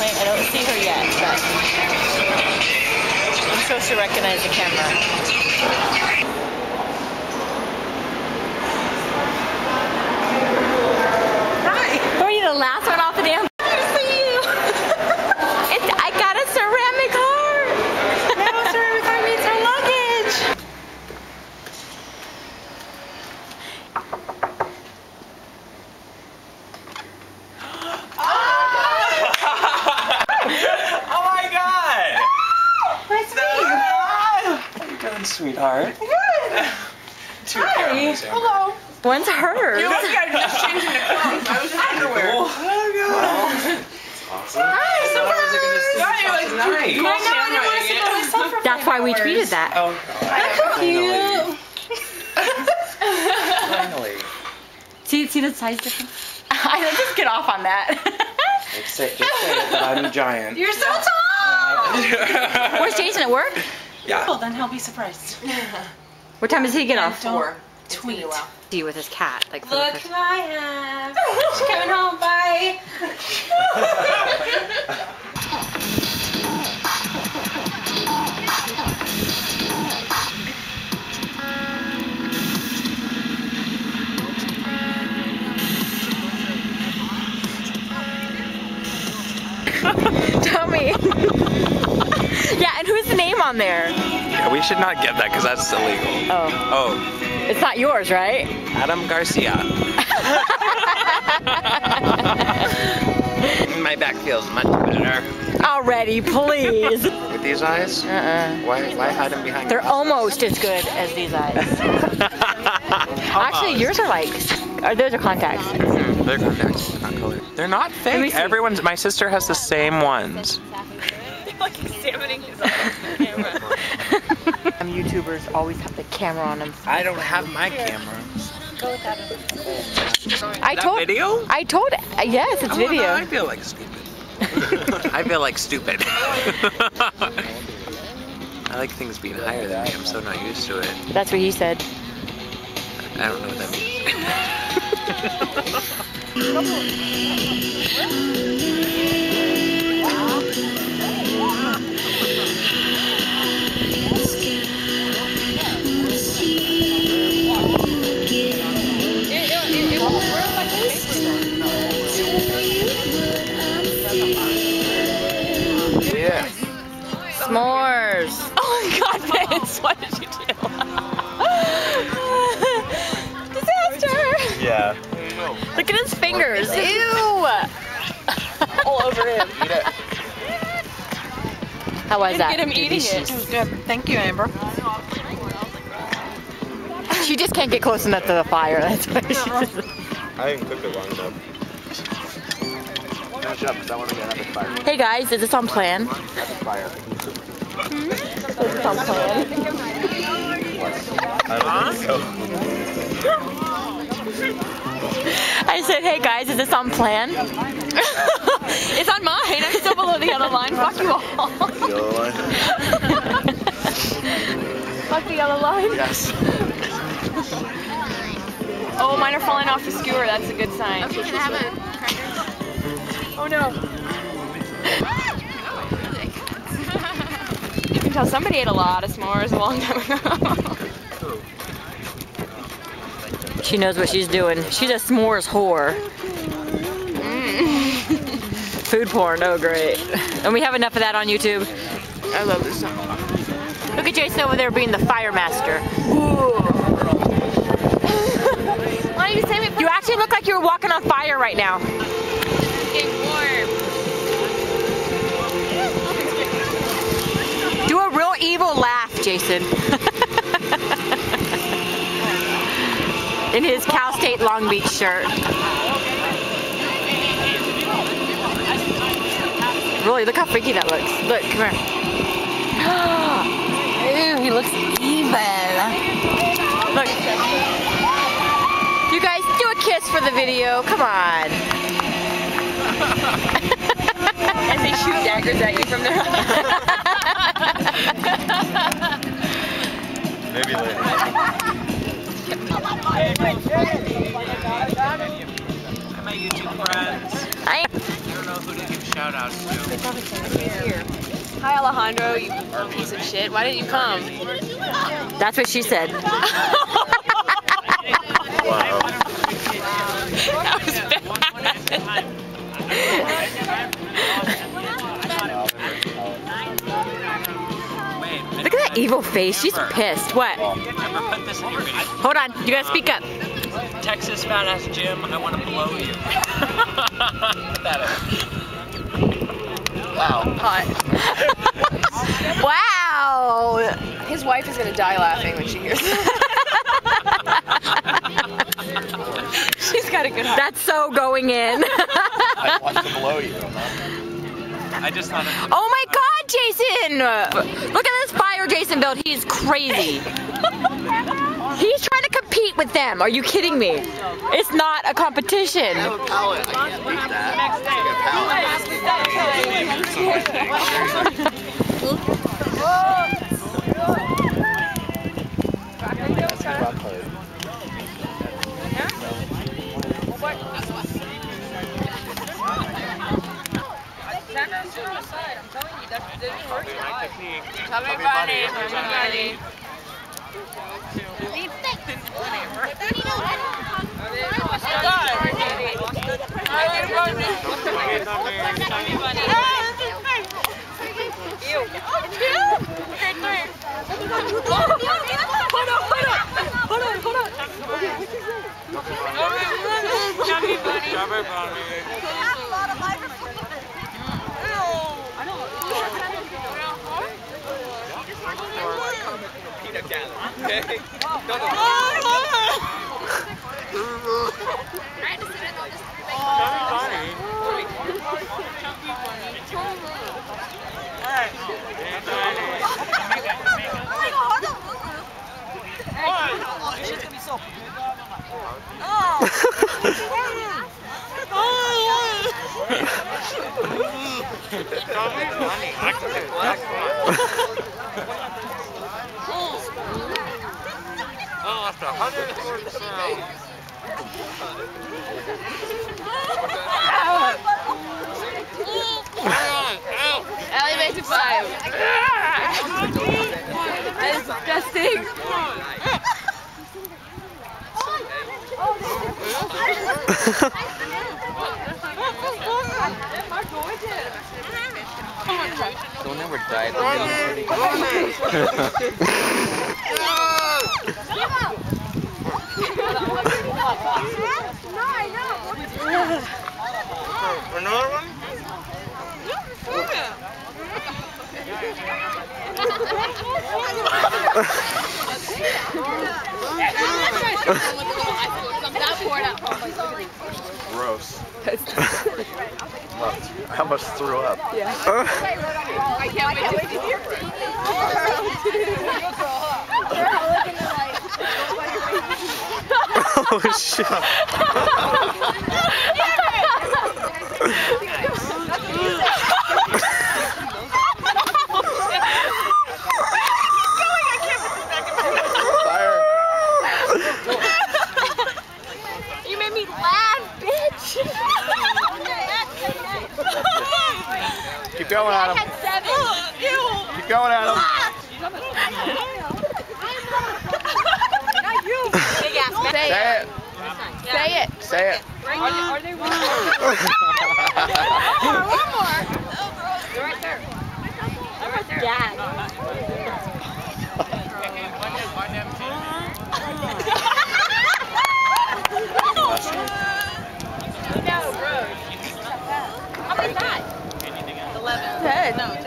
Wait, I don't see her yet, but I'm supposed to recognize the camera. Hi! Who are you, the last one off the damn? I see you! I got a ceramic heart! No, ceramic heart means her luggage! Oh my god! Nice to meet you. How you doing, sweetheart? Good! Hi! Hello! When's hers? You look like I'm just changing the clothes. I was in underwear. Oh god! That's awesome. Hi, Nice. That's why we tweeted that. Oh, Cute! finally. See the size difference? I just get off on that. Just say it that I'm giant. You're so tall! Where's Jason at work? Yeah. Well, then he'll be surprised. What time does he get off? 4. Tweet. See you with his cat. Like for the Look first- who I have. She's coming home. Bye. Tell me. Yeah, and who's the name on there? Yeah, we should not get that because that's illegal. Oh. Oh, It's not yours, right? Adam Garcia. My back feels much better. Already, please. With these eyes? Why hide them behind? They're almost as good as these eyes. Actually, yours are like, those are contacts. They're contacts, not colored. They're not me fake. see. My sister has the same ones. Like examining his eyes on the camera. YouTubers always have the camera on them. I don't have my camera. Go with that. Video? I told, yes, it's video. I feel like stupid. I feel like stupid. I like things being higher than me. I'm so not used to it. That's what he said. I don't know what that means. Yeah. S'mores. Oh my god, Vince, what did you do? Disaster! Yeah. Look at his fingers. Ew! All over him. Eat it. How was that? Get him eating it. It was good. Thank you, Amber. She just can't get close enough to the fire. That's why she's I didn't cook it long enough. Finish up because I want to get another fire. Hey guys, is this on plan? Fire. Is this on plan? I don't think so. I said, hey guys, is this on plan? It's on mine. I'm still below the yellow line. Fuck you all. Yellow line? Fuck the yellow line. Yes. Oh, mine are falling off the skewer. That's a good sign. Okay, can I have a cracker? Oh no. You can tell somebody ate a lot of s'mores a long time ago. She knows what she's doing. She's a s'mores whore. Food porn, oh great. And we have enough of that on YouTube. I love this song. Look at Jason over there being the fire master. Why don't you save it for You actually look like you're walking on fire right now. getting warm? Do a real evil laugh, Jason. In his Cal State Long Beach shirt. Really, look how freaky that looks. Look, come here. Ew, he looks evil. Look. You guys, do a kiss for the video. Come on. As they shoot daggers at you from their Maybe later. My YouTube friends. I You don't know who to give shout outs to. Hi Alejandro, you piece of shit. Why didn't you come? That's what she said. That was bad. Look at that evil face. She's pissed. What? Never put this in your video. Hold on. You gotta speak up. Texas fat ass Jim, I want to blow you. That wow. Hot. Wow. His wife is gonna die laughing when she hears that. She's got a good heart. That's so going in. I want to blow you. I just thought of Oh my God, Jason! Look at this fire Jason built. He's crazy. He's trying to compete with them. Are you kidding me? It's not a competition. I have a pallet. I can't beat that. Chubby Bunny. Ellie makes it 5. That is disgusting. Someone never died. Another one? Gross. I almost threw up. Yeah. I can't wait to see your Oh shit. Fire. You made me laugh, bitch. Keep going, Adam. I had 7. Keep going, Adam. Big ass. Say it. Say it. Say it. Are they one more? One more. They're right there. They're right there. Yeah. How many is that? 11. 10. No, 10.